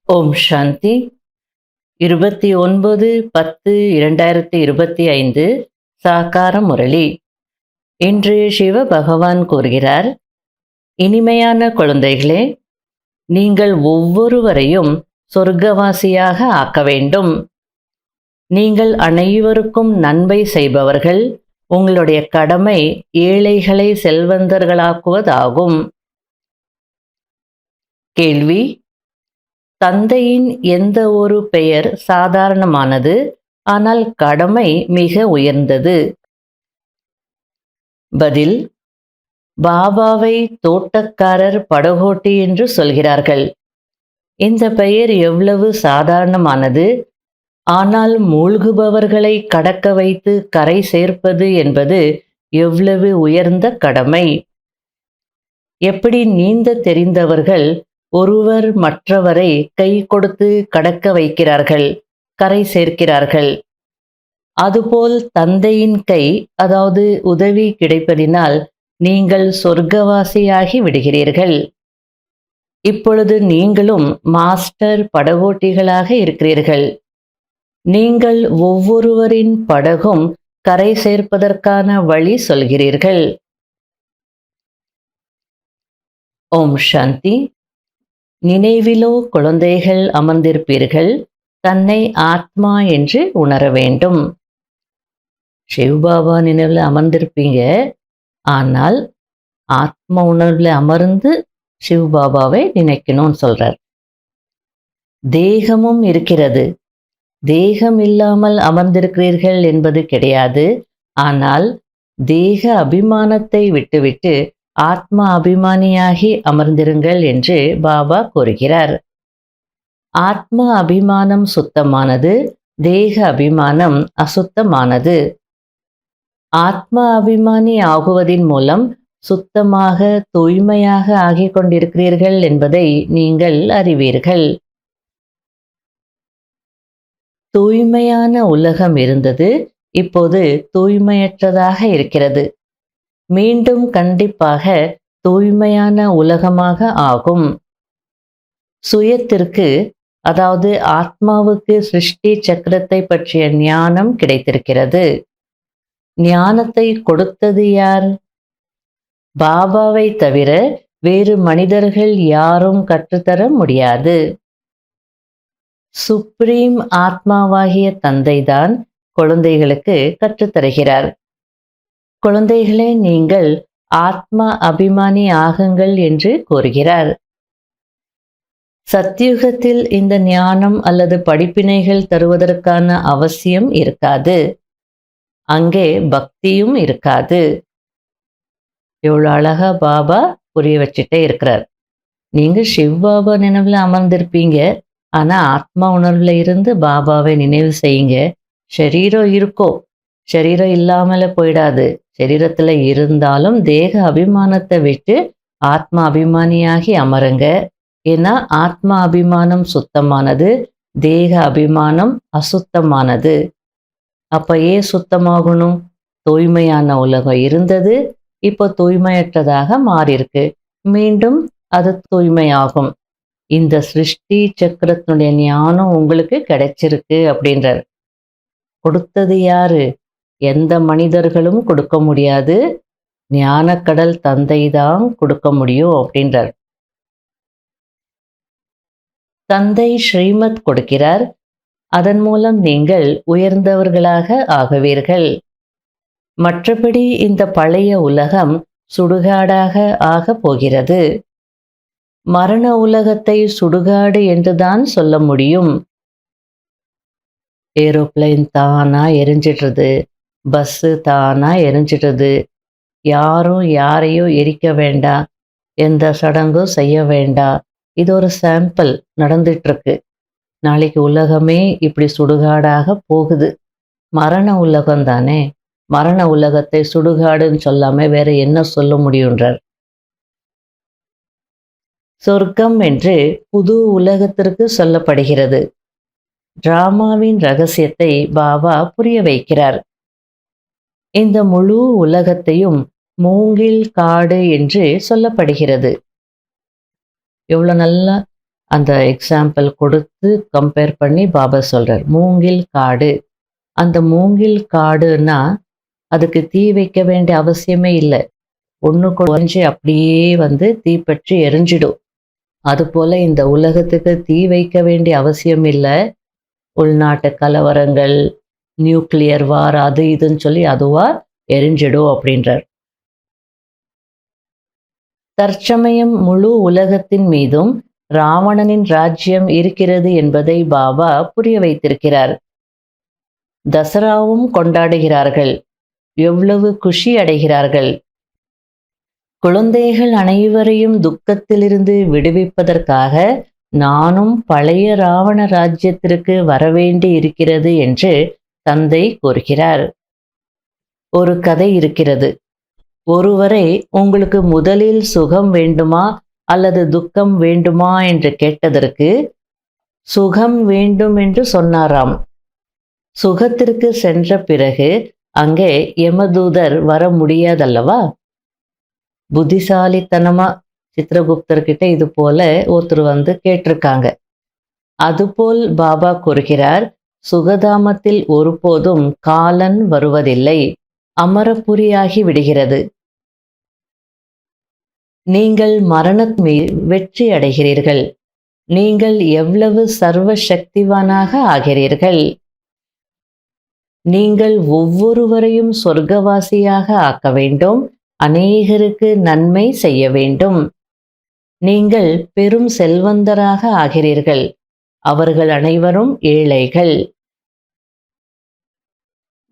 ஓம் சாந்தி 29/10/2025 சாகார முரளி. இன்று சிவ பகவான் கூறுகிறார், இனிமையான குழந்தைகளே, நீங்கள் ஒவ்வொருவரையும் சொர்க்கவாசியாக ஆக்க வேண்டும். நீங்கள் அனைவருக்கும் நன்மை செய்பவர்கள். உங்களுடைய கடமை ஏழைகளை செல்வந்தர்களாக்குவதாகும். கேள்வி: தந்தையின் எந்த ஒரு பெயர் சாதாரணமானது, ஆனால் கடமை மிக உயர்ந்தது? பதில்: பாபாவை தோட்டக்காரர் படகோட்டி என்று சொல்கிறார்கள். இந்த பெயர் எவ்வளவு சாதாரணமானது, ஆனால் மூழ்குபவர்களை கடக்க வைத்து கரை சேர்ப்பது என்பது எவ்வளவு உயர்ந்த கடமை. எப்படி நீந்த தெரிந்தவர்கள் ஒருவர் மற்றவரை கை கொடுத்து கடக்க வைக்கிறார்கள், கரை சேர்க்கிறார்கள். அதுபோல் தந்தையின் கை, அதாவது உதவி கிடைப்பதினால் நீங்கள் சொர்க்கவாசியாகி விடுகிறீர்கள். இப்பொழுது நீங்களும் மாஸ்டர் படகோட்டிகளாக இருக்கிறீர்கள். நீங்கள் ஒவ்வொருவரின் படகும் கரை சேர்ப்பதற்கான வழி சொல்கிறீர்கள். ஓம் சாந்தி. நினைவிலோ குழந்தைகள் அமர்ந்திருப்பீர்கள், தன்னை ஆத்மா என்று உணர வேண்டும். சிவபாபா நினைவில் அமர்ந்திருப்பீங்க, ஆனால் ஆத்ம உணர்வில் அமர்ந்து சிவபாபாவை நினைக்கணும்னு சொல்றார். தேகமும் இருக்கிறது, தேகம் இல்லாமல் அமர்ந்திருக்கிறீர்கள் என்பது கிடையாது. ஆனால் தேக அபிமானத்தை விட்டுவிட்டு ஆத்மா அபிமானியாகி அமர்ந்திருங்கள் என்று பாபா கூறுகிறார். ஆத்மா அபிமானம் சுத்தமானது, தேக அபிமானம் அசுத்தமானது. ஆத்மா அபிமானி ஆகுவதின் மூலம் சுத்தமாக தூய்மையாக ஆகிக் கொண்டிருக்கிறீர்கள் என்பதை நீங்கள் அறிவீர்கள். தூய்மையான உலகம் இருந்தது, இப்போது தூய்மையற்றதாக இருக்கிறது. மீண்டும் கண்டிப்பாக தூய்மையான உலகமாக ஆகும். சுயத்திற்கு, அதாவது ஆத்மாவுக்கு சிருஷ்டி சக்கரத்தை பற்றிய ஞானம் கிடைத்திருக்கிறது. ஞானத்தை கொடுத்தது யார்? பாபாவை தவிர வேறு மனிதர்கள் யாரும் கற்றுத்தர முடியாது. சுப்ரீம் ஆத்மாவாகிய தந்தைதான் குழந்தைகளுக்கு கற்றுத்தருகிறார். குழந்தைகளே, நீங்கள் ஆத்மா அபிமானி ஆகுங்கள் என்று கூறுகிறார். சத்யுகத்தில் இந்த ஞானம் அல்லது படிப்பினைகள் தருவதற்கான அவசியம் இருக்காது. அங்கே பக்தியும் இருக்காது. எவ்வளோ அழகா பாபா புரிய வச்சுட்டே இருக்கிறார். நீங்க சிவ் பாபா நினைவுல அமர்ந்திருப்பீங்க, ஆனா ஆத்மா உணர்வுல இருந்து பாபாவை நினைவு செய்யுங்க. ஷரீரம் இருக்கோ, ஷரீரம் இல்லாமல போயிடாது. சரீரத்துல இருந்தாலும் தேக அபிமானத்தை விட்டு ஆத்மா அபிமானியாகி அமருங்க. ஏன்னா ஆத்மா அபிமானம் சுத்தமானது, தேக அபிமானம் அசுத்தமானது. அப்ப ஏன் சுத்தமாகணும்? தூய்மையான உலகம் இருந்தது, இப்போ தூய்மையற்றதாக மாறியிருக்கு. மீண்டும் அது தூய்மையாகும். இந்த சிருஷ்டி சக்கரத்தினுடைய ஞானம் உங்களுக்கு கிடைச்சிருக்கு அப்படின்றார். கொடுத்தது யாரு? எந்த மனிதர்களும் கொடுக்க முடியாது. ஞானக்கடல் தந்தை தான் கொடுக்க முடியும் அப்படின்றார். தந்தை ஸ்ரீமத் கொடுக்கிறார். அதன் மூலம் நீங்கள் உயர்ந்தவர்களாக ஆகுவீர்கள். மற்றபடி இந்த பழைய உலகம் சுடுகாடாக ஆகப் போகிறது. மரண உலகத்தை சுடுகாடு என்றுதான் சொல்ல முடியும். ஏரோப்ளைன் தானா எரிஞ்சிடுறது, பஸ்ஸு தானா எரிஞ்சிடுது. யாரும் யாரையும் எரிக்க வேண்டாம், எந்த சடங்கும் செய்ய வேண்டாம். இது ஒரு சாம்பிள் நடந்துட்டு இருக்கு. நாளைக்கு உலகமே இப்படி சுடுகாடாக போகுது. மரண உலகம் தானே. மரண உலகத்தை சுடுகாடுன்னு சொல்லாம வேற என்ன சொல்ல முடியுன்றார். சொர்க்கம் என்று புது உலகத்திற்கு சொல்லப்படுகிறது. டிராமாவின் ரகசியத்தை பாபா புரிய வைக்கிறார். இந்த முழு உலகத்தையும் மூங்கில் காடு என்று சொல்லப்படுகிறது. எவ்வளோ நல்லா அந்த எக்ஸாம்பிள் கொடுத்து கம்பேர் பண்ணி பாபா சொல்றார். மூங்கில் காடு. அந்த மூங்கில் காடுன்னா அதுக்கு தீ வைக்க வேண்டிய அவசியமே இல்ல. ஒண்ணுக்கு ஒன்று அப்படியே தீப்பற்றி எரிஞ்சிடும். அதுபோல இந்த உலகத்துக்கு தீ வைக்க வேண்டிய அவசியம் இல்ல. உள்நாட்டு கலவரங்கள், நியூக்ளியர் வார் அது இதுன்னு சொல்லி அதுவா எரிஞ்சிடும் அப்படின்றார். தற்சமயம் முழு உலகத்தின் மீதும் ராவணனின் ராஜ்யம் இருக்கிறது என்பதை பாபா புரிய வைத்திருக்கிறார். தசராவும் கொண்டாடுகிறார்கள். எவ்வளவு குஷி அடைகிறார்கள். குழந்தைகள் அனைவரையும் துக்கத்திலிருந்து விடுவிப்பதற்காக நானும் பழைய ராவண ராஜ்யத்திற்கு வரவேண்டி இருக்கிறது என்று தந்தை கூறுகிறார். ஒரு கதை இருக்கிறது. ஒருவரை உங்களுக்கு முதலில் சுகம் வேண்டுமா அல்லது துக்கம் வேண்டுமா என்று கேட்டதற்கு சுகம் வேண்டும் என்று சொன்னாராம். சுகத்திற்கு சென்ற பிறகு அங்கே யமதூதர் வர முடியாதல்லவா? புத்திசாலித்தனமா சித்திரகுப்தர்கிட்ட இது போல ஒருத்தர் கேட்டிருக்காங்க. அதுபோல் பாபா கூறுகிறார், சுகதாமத்தில் ஒருபோதும் காலன் வருவதில்லை, அமரப்புரியாகி விடுகிறது. நீங்கள் மரணத்தில் வெற்றி அடைகிறீர்கள். நீங்கள் எவ்வளவு சர்வ சக்திவானாக ஆகிறீர்கள். நீங்கள் ஒவ்வொருவரையும் சொர்க்கவாசியாக ஆக்க வேண்டும். அநேகருக்கு நன்மை செய்ய வேண்டும். நீங்கள் பெரும் செல்வந்தராக ஆகிறீர்கள். அவர்கள் அனைவரும் ஏழைகள்.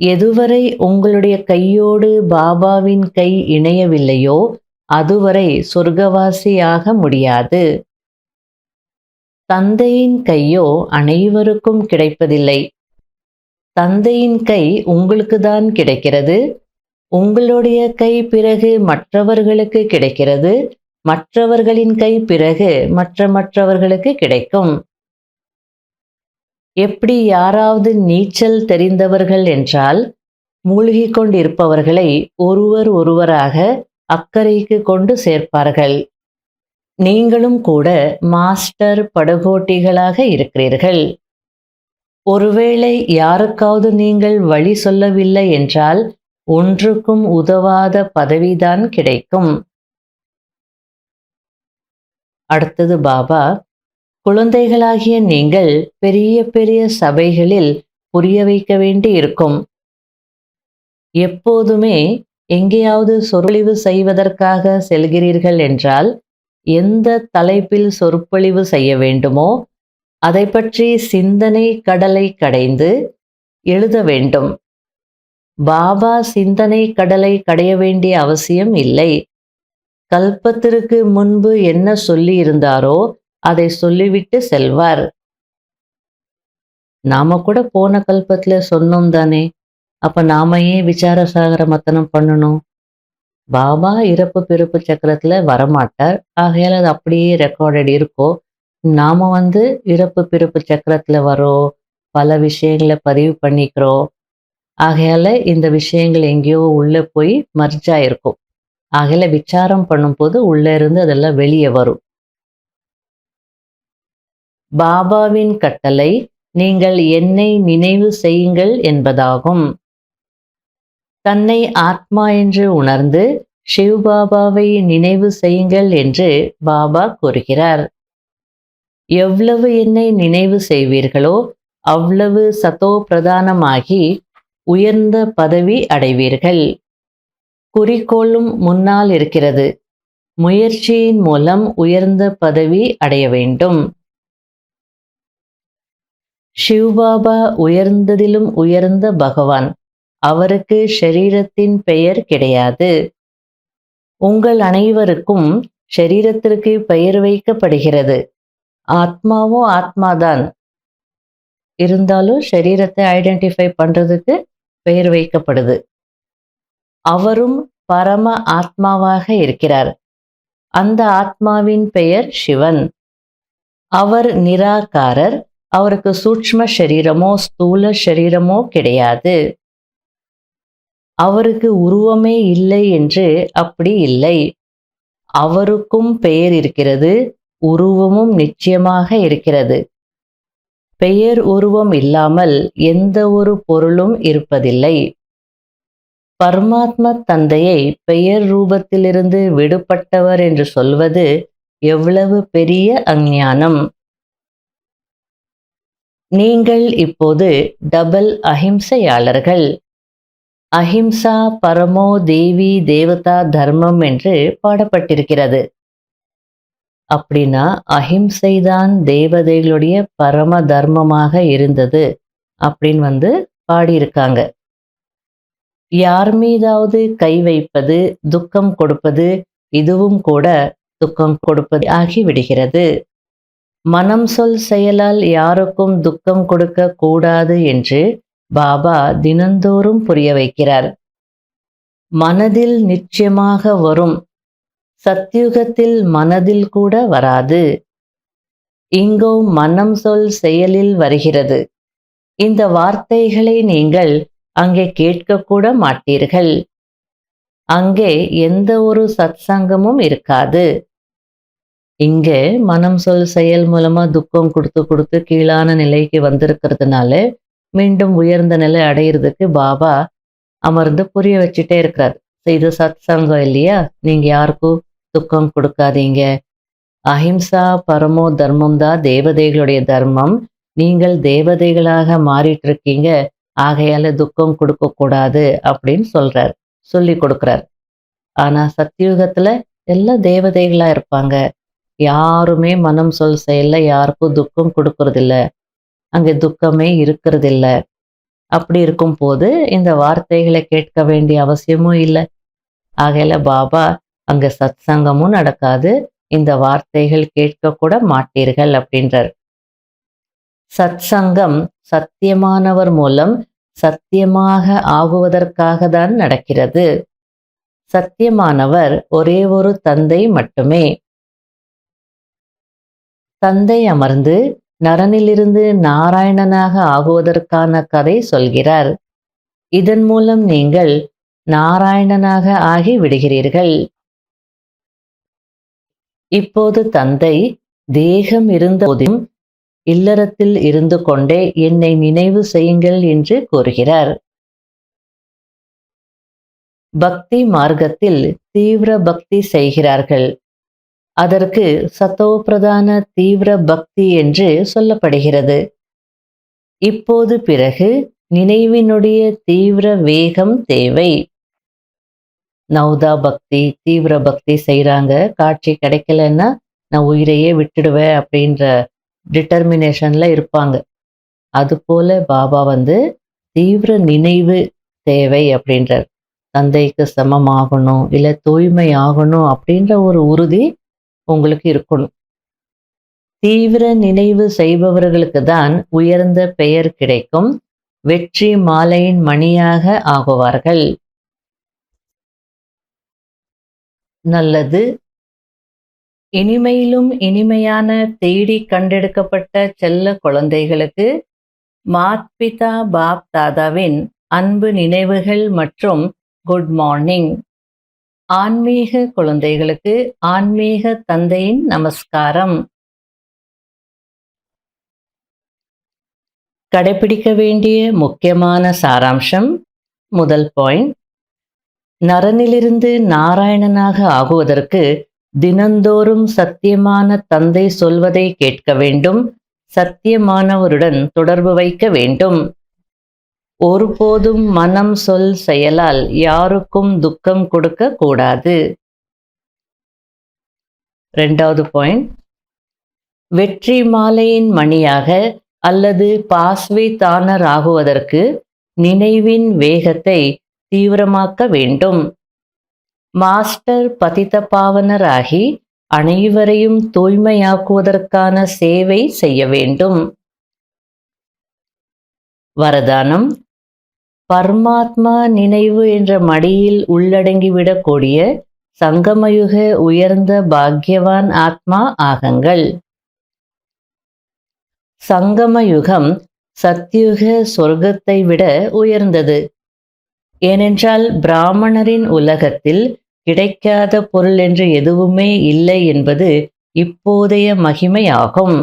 எதுவரை உங்களுடைய கையோடு பாபாவின் கை இணையவில்லையோ அதுவரை சொர்க்கவாசியாக முடியாது. தந்தையின் கையோ அனைவருக்கும் கிடைப்பதில்லை. தந்தையின் கை உங்களுக்கு தான் கிடைக்கிறது. உங்களுடைய கை பிறகு மற்றவர்களுக்கு கிடைக்கிறது. மற்றவர்களின் கை பிறகு மற்றவர்களுக்கு கிடைக்கும். எப்படி யாராவது நீச்சல் தெரிந்தவர்கள் என்றால் மூழ்கிக் கொண்டிருப்பவர்களை ஒருவராக அக்கறைக்கு கொண்டு சேர்ப்பார்கள். நீங்களும் கூட மாஸ்டர் படகோட்டிகளாக இருக்கிறீர்கள். ஒருவேளை யாருக்காவது நீங்கள் வழி சொல்லவில்லை என்றால் ஒன்றுக்கும் உதவாத பதவிதான் கிடைக்கும். அடுத்தது பாபா, குழந்தைகளாகிய நீங்கள் பெரிய பெரிய சபைகளில் புரிய வைக்க வேண்டி இருக்கும். எப்போதுமே எங்கேயாவது சொற்பொழிவு செய்வதற்காக செல்கிறீர்கள் என்றால் எந்த தலைப்பில் சொற்பொழிவு செய்ய வேண்டுமோ அதை பற்றி சிந்தனை கடலை கடைந்து எழுத வேண்டும். பாபா சிந்தனை கடலை கடைய வேண்டிய அவசியம் இல்லை. கல்பத்திற்கு முன்பு என்ன சொல்லி இருந்தாரோ அதை சொல்லிவிட்டு செல்வார். நாம கூட போன கல்பத்துல சொன்னோம் தானே, அப்ப நாம ஏன் விசாரசாகர மத்தனம் பண்ணணும்? பாபா இறப்பு பிறப்பு சக்கரத்துல வரமாட்டார். ஆகையால் அது அப்படியே ரெக்கார்டட் இருக்கோ. நாம இறப்பு பிறப்பு சக்கரத்துல வரோம், பல விஷயங்களை பதிவு பண்ணிக்கிறோம். ஆகையால இந்த விஷயங்கள் எங்கேயோ உள்ள போய் மர்ஜா இருக்கும். ஆகையால விசாரம் பண்ணும்போது உள்ள இருந்து அதெல்லாம் வெளியே வரும். பாபாவின் கட்டளை நீங்கள் என்னை நினைவு செய்யுங்கள் என்பதாகும். தன்னை ஆத்மா என்று உணர்ந்து சிவபாபாவை நினைவு செய்யுங்கள் என்று பாபா கூறுகிறார். எவ்வளவு என்னை நினைவு செய்வீர்களோ அவ்வளவு சதோ பிரதானமாகி உயர்ந்த பதவி அடைவீர்கள். குறிக்கோளும் முன்னால் இருக்கிறது. முயற்சியின் மூலம் உயர்ந்த பதவி அடைய வேண்டும். சிவபாபா உயர்ந்ததிலும் உயர்ந்த பகவான். அவருக்கு ஷரீரத்தின் பெயர் கிடையாது. உங்கள் அனைவருக்கும் ஷரீரத்திற்கு பெயர் வைக்கப்படுகிறது. ஆத்மாவோ ஆத்மாதான். இருந்தாலும் ஷரீரத்தை ஐடென்டிஃபை பண்றதுக்கு பெயர் வைக்கப்படுது. அவரும் பரம ஆத்மாவாக இருக்கிறார். அந்த ஆத்மாவின் பெயர் சிவன். அவர் நிராகாரர். அவருக்கு சூட்ச்ம ஷரீரமோ ஸ்தூல ஷரீரமோ கிடையாது. அவருக்கு உருவமே இல்லை என்று அப்படி இல்லை. அவருக்கும் பெயர் இருக்கிறது. உருவமும் நிச்சயமாக இருக்கிறது. பெயர் உருவம் இல்லாமல் எந்த ஒரு பொருளும் இருப்பதில்லை. பரமாத்ம தந்தையை பெயர் ரூபத்திலிருந்து விடுபட்டவர் என்று சொல்வது எவ்வளவு பெரிய அஞ்ஞானம்! நீங்கள் இப்போது டபுள் அஹிம்சையாளர்கள். அஹிம்சா பரமோ தேவி தேவதா தர்மம் என்று பாடப்பட்டிருக்கிறது. அப்படின்னா அஹிம்சைதான் தேவதைகளுடைய பரம தர்மமாக இருந்தது அப்படின்னு பாடியிருக்காங்க. யார் மீதாவது கை வைப்பது, துக்கம் கொடுப்பது, இதுவும் கூட துக்கம் கொடுப்பது ஆகிவிடுகிறது. மனம் சொல் செயலால் யாருக்கும் துக்கம் கொடுக்க கூடாது என்று பாபா தினந்தோறும் புரிய வைக்கிறார். மனதில் நிச்சயமாக வரும். சத்யுகத்தில் மனதில் கூட வராது. இங்கோ மனம் சொல் செயலில் வருகிறது. இந்த வார்த்தைகளை நீங்கள் அங்கே கேட்கக்கூட மாட்டீர்கள். அங்கே எந்த ஒரு சத்சங்கமும் இருக்காது. இங்கே மனம் சொல் செயல் மூலமா துக்கம் கொடுத்து கொடுத்து கீழான நிலைக்கு வந்திருக்கிறதுனால மீண்டும் உயர்ந்த நிலை அடையிறதுக்கு பாபா அமர்ந்து புரிய வச்சுட்டே இருக்கிறார். இது சத்சங்கம் இல்லையா? நீங்க யாருக்கும் துக்கம் கொடுக்காதீங்க. அஹிம்சா பரமோ தர்மம் தான் தேவதைகளுடைய தர்மம். நீங்கள் தேவதைகளாக மாறிட்டு இருக்கீங்க, ஆகையால துக்கம் கொடுக்க கூடாது அப்படின்னு சொல்லி கொடுக்கிறார். ஆனா சத்தியுகத்துல எல்லாம் தேவதைகளா இருப்பாங்க. யாருமே மனம் சொல் செயல்ல யாருக்கும் துக்கம் கொடுக்கறதில்ல. அங்க துக்கமே இருக்கிறதில்ல. அப்படி இருக்கும் போது இந்த வார்த்தைகளை கேட்க வேண்டிய அவசியமும் இல்லை. ஆகையில பாபா அங்க சத்சங்கமும் நடக்காது, இந்த வார்த்தைகள் கேட்க கூட மாட்டீர்கள் அப்படின்றார். சத்சங்கம் சத்தியமானவர் மூலம் சத்தியமாக ஆகுவதற்காக தான் நடக்கிறது. சத்தியமானவர் ஒரே ஒரு தந்தை மட்டுமே. தந்தை அமர்ந்து நரனிலிருந்து நாராயணனாக ஆகுவதற்கான கதை சொல்கிறார். இதன் மூலம் நீங்கள் நாராயணனாக ஆகி விடுகிறீர்கள். இப்போது தந்தை தேகம் இருந்த போதும் இல்லறத்தில் இருந்து கொண்டே என்னை நினைவு செய்யுங்கள் என்று கூறுகிறார். பக்தி மார்க்கத்தில் தீவிர பக்தி செய்கிறார்கள். அதற்கு சத்தோபிரதான தீவிர பக்தி என்று சொல்லப்படுகிறது. இப்போது பிறகு நினைவினுடைய தீவிர வேகம் தேவை. நௌதா பக்தி, தீவிர பக்தி செய்கிறாங்க. காட்சி கிடைக்கலன்னா நான் உயிரையே விட்டுடுவேன் அப்படின்ற டிட்டர்மினேஷன்ல இருப்பாங்க. அதுபோல பாபா தீவிர நினைவு தேவை அப்படின்றார். தந்தைக்கு சமமாகணும், இல்லை தூய்மை ஆகணும் அப்படின்ற ஒரு உறுதி உங்களுக்கு இருக்கணும். தீவிர நினைவு செய்பவர்களுக்கு தான் உயர்ந்த பெயர் கிடைக்கும். வெற்றி மாலையின் மணியாக ஆகுவார்கள். நல்லது. இனிமையிலும் இனிமையான தேடி கண்டெடுக்கப்பட்ட செல்ல குழந்தைகளுக்கு மாத்பிதா பாப் தாதாவின் அன்பு நினைவுகள் மற்றும் குட் மார்னிங். ஆன்மீக குழந்தைகளுக்கு ஆன்மீக தந்தையின் நமஸ்காரம். கடைபிடிக்க வேண்டிய முக்கியமான சாராம்சம். முதல் பாயிண்ட், நரனிலிருந்து நாராயணனாக ஆகுவதற்கு தினந்தோறும் சத்தியமான தந்தை சொல்வதை கேட்க வேண்டும். சத்தியமானவருடன் தொடர்பு வைக்க வேண்டும். ஒருபோதும் மனம் சொல் செயலால் யாருக்கும் துக்கம் கொடுக்க கூடாது. இரண்டாவது பாயிண்ட், வெற்றி மாலையின் மணியாக அல்லது பாஸ்வே தானர் ஆகுவதற்கு நினைவின் வேகத்தை தீவிரமாக்க வேண்டும். மாஸ்டர் பதித பாவனராகி அனைவரையும் தூய்மையாக்குவதற்கான சேவை செய்ய வேண்டும். வரதானம், பரமாத்மா நினைவு என்ற மடியில் உள்ளடங்கிவிடக்கூடிய சங்கமயுக உயர்ந்த பாக்யவான் ஆத்மா ஆகங்கள். சங்கமயுகம் சத்யுக சொர்க்கத்தை விட உயர்ந்தது. ஏனென்றால் பிராமணரின் உலகத்தில் கிடைக்காத பொருள் என்று எதுவுமே இல்லை என்பது இப்போதைய மகிமையாகும்.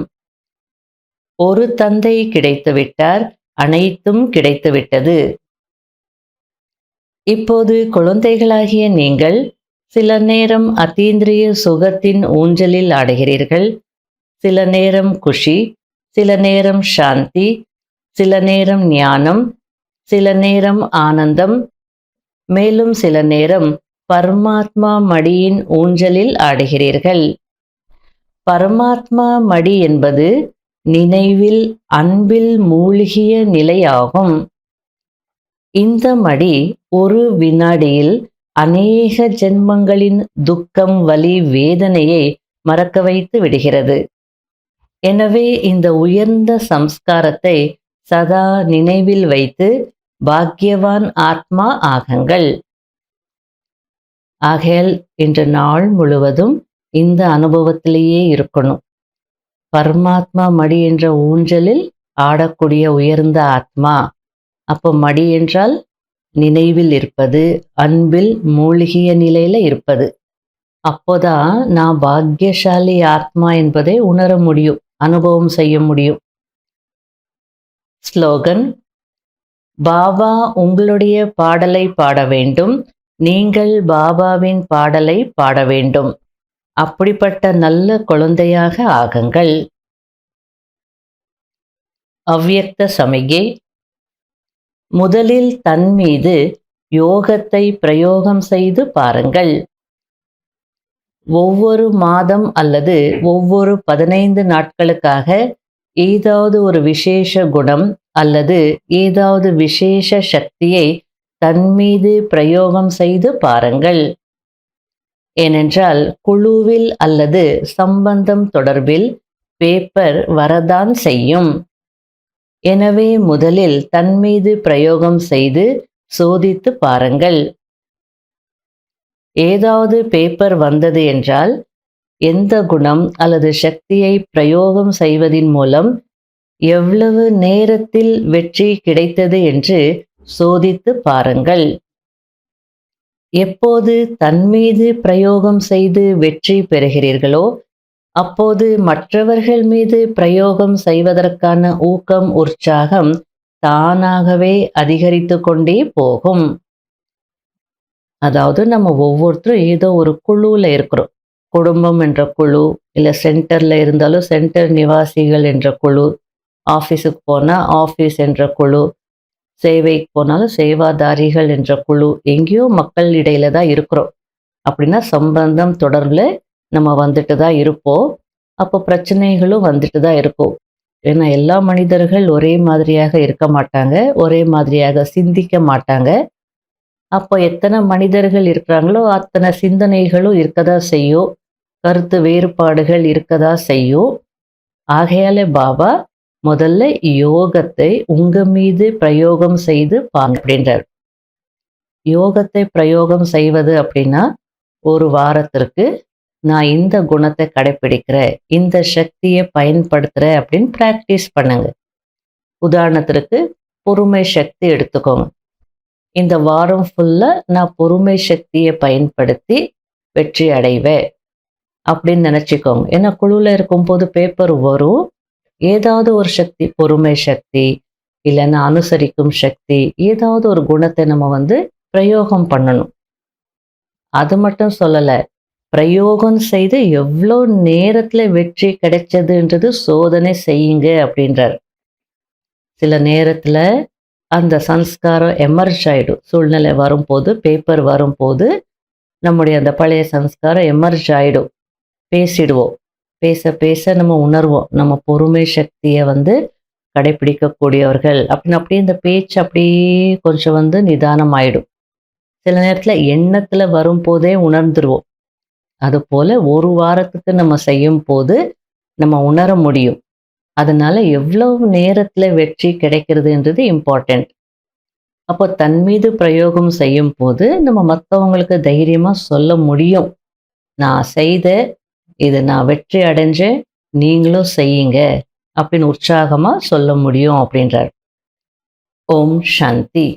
ஒரு தந்தை கிடைத்துவிட்டார், அனைத்தும் கிடைத்துவிட்டது. இப்போது குழந்தைகளாகிய நீங்கள் சில நேரம் அதீந்திரிய சுகத்தின் ஊஞ்சலில் ஆடுகிறீர்கள், சில நேரம் குஷி, சில நேரம் சாந்தி, சில நேரம் ஞானம், சில நேரம் ஆனந்தம், மேலும் சில நேரம் பரமாத்மா மடியின் ஊஞ்சலில் ஆடுகிறீர்கள். பரமாத்மா மடி என்பது நினைவில் அன்பில் மூழ்கிய நிலையாகும். இந்த மடி ஒரு வினாடியில் அநேக ஜென்மங்களின் துக்கம், வலி, வேதனையை மறக்க வைத்து விடுகிறது. எனவே இந்த உயர்ந்த சம்ஸ்காரத்தை சதா நினைவில் வைத்து பாக்கியவான் ஆத்மா ஆகுங்கள். ஆகையால் இன்று நாள் முழுவதும் இந்த அனுபவத்திலேயே இருக்கணும். பரமாத்மா மடி என்ற ஊஞ்சலில் ஆடக்கூடிய உயர்ந்த ஆத்மா. அப்போ மடி என்றால் நினைவில் இருப்பது, அன்பில் மூழ்கிய நிலையில இருப்பது. அப்போதான் நான் பாக்கியசாலி ஆத்மா என்பதை உணர முடியும், அனுபவம் செய்ய முடியும். ஸ்லோகன்: பாபா உங்களுடைய பாடலை பாட வேண்டும், நீங்கள் பாபாவின் பாடலை பாட வேண்டும். அப்படிப்பட்ட நல்ல குழந்தையாக ஆகுங்கள். அவ்யக்த சமிகை: முதலில் தன் மீது யோகத்தை பிரயோகம் செய்து பாருங்கள். ஒவ்வொரு மாதம் அல்லது ஒவ்வொரு 15 நாட்களுக்காக ஏதாவது ஒரு விசேஷ குணம் அல்லது ஏதாவது விசேஷ சக்தியை தன் மீது பிரயோகம் செய்து பாருங்கள். ஏனென்றால் குழுவில் அல்லது சம்பந்தம் தொடர்பில் பேப்பர் வரதான் செய்யும். எனவே முதலில் தன் மீது பிரயோகம் செய்து சோதித்து பாருங்கள். ஏதாவது பேப்பர் வந்தது என்றால் எந்த குணம் அல்லது சக்தியை பிரயோகம் செய்வதின் மூலம் எவ்வளவு நேரத்தில் வெற்றி கிடைத்தது என்று சோதித்து பாருங்கள். எப்போது தன் மீது பிரயோகம் செய்து வெற்றி பெறுகிறீர்களோ அப்போது மற்றவர்கள் மீது பிரயோகம் செய்வதற்கான ஊக்கம், உற்சாகம் தானாகவே அதிகரித்து கொண்டே போகும். அதாவது நம்ம ஒவ்வொருத்தரும் ஏதோ ஒரு குழுவில் இருக்கிறோம். குடும்பம் என்ற குழு, இல்லை சென்டரில் இருந்தாலும் சென்டர் நிவாசிகள் என்ற குழு, ஆஃபீஸுக்கு போனால் ஆஃபீஸ் என்ற குழு, சேவைக்கு போனாலும் சேவாதாரிகள் என்ற குழு, எங்கேயோ மக்கள் இடையில தான் இருக்கிறோம். அப்படின்னா சம்பந்தம் தொடர்பில் நம்ம வந்துட்டு தான் இருப்போம். அப்போ பிரச்சனைகளும் வந்துட்டு தான் இருக்கும். ஏன்னா எல்லா மனிதர்கள் ஒரே மாதிரியாக இருக்க மாட்டாங்க, ஒரே மாதிரியாக சிந்திக்க மாட்டாங்க. அப்போ எத்தனை மனிதர்கள் இருக்கிறாங்களோ அத்தனை சிந்தனைகளும் இருக்கதா செய்யும், கருத்து வேறுபாடுகள் இருக்கதா செய்யும். ஆகையால பாபா முதல்ல யோகத்தை உங்க மீது பிரயோகம் செய்து பாருங்க அப்படின்றார். யோகத்தை பிரயோகம் செய்வது அப்படின்னா ஒரு வாரத்திற்கு நான் இந்த குணத்தை கடைப்பிடிக்கிறேன், இந்த சக்தியை பயன்படுத்துகிறேன் அப்படின்னு ப்ராக்டிஸ் பண்ணுங்க. உதாரணத்திற்கு பொறுமை சக்தி எடுத்துக்கோங்க. இந்த வாரம் ஃபுல்லாக நான் பொறுமை சக்தியை பயன்படுத்தி வெற்றி அடைவேன் அப்படின்னு நினச்சிக்கோங்க. ஏன்னா குழுவில் இருக்கும்போது பேப்பர் வரும், ஏதாவது ஒரு சக்தி, பொறுமை சக்தி இல்லைன்னா அனுசரிக்கும் சக்தி, ஏதாவது ஒரு குணத்தை நம்ம பிரயோகம் பண்ணணும். அது மட்டும் சொல்லலை, பிரயோகம் செய்து எவ்வளோ நேரத்தில் வெற்றி கிடைச்சதுன்றது சோதனை செய்யுங்க அப்படின்றார். சில நேரத்தில் அந்த சம்ஸ்காரம் எமர்ஜ் ஆகிடும். சூழ்நிலை வரும்போது, பேப்பர் வரும்போது நம்முடைய அந்த பழைய சம்ஸ்காரம் எமர்ஜ் ஆகிடும். பேசிடுவோம். பேச பேச நம்ம உணர்வோம், நம்ம பொறுமை சக்தியை கடைப்பிடிக்கக்கூடியவர்கள் அப்படின்னு. அப்படியே இந்த பேச்சு அப்படியே கொஞ்சம் நிதானம் ஆயிடும். சில நேரத்தில் எண்ணத்தில் வரும்போதே உணர்ந்துருவோம். அதுபோல் ஒரு வாரத்துக்கு நம்ம செய்யும் போது நம்ம உணர முடியும். அதனால எவ்வளவு நேரத்தில் வெற்றி கிடைக்கிறதுன்றது இம்பார்ட்டண்ட். அப்போ தன் மீது பிரயோகம் செய்யும் போது நம்ம மற்றவங்களுக்கு தைரியமாக சொல்ல முடியும், நான் செய்த இது நான் வெற்றி அடைஞ்சேன், நீங்களும் செய்யுங்க அப்படின்னு உற்சாகமாக சொல்ல முடியும் அப்படின்றார். ஓம் சாந்தி.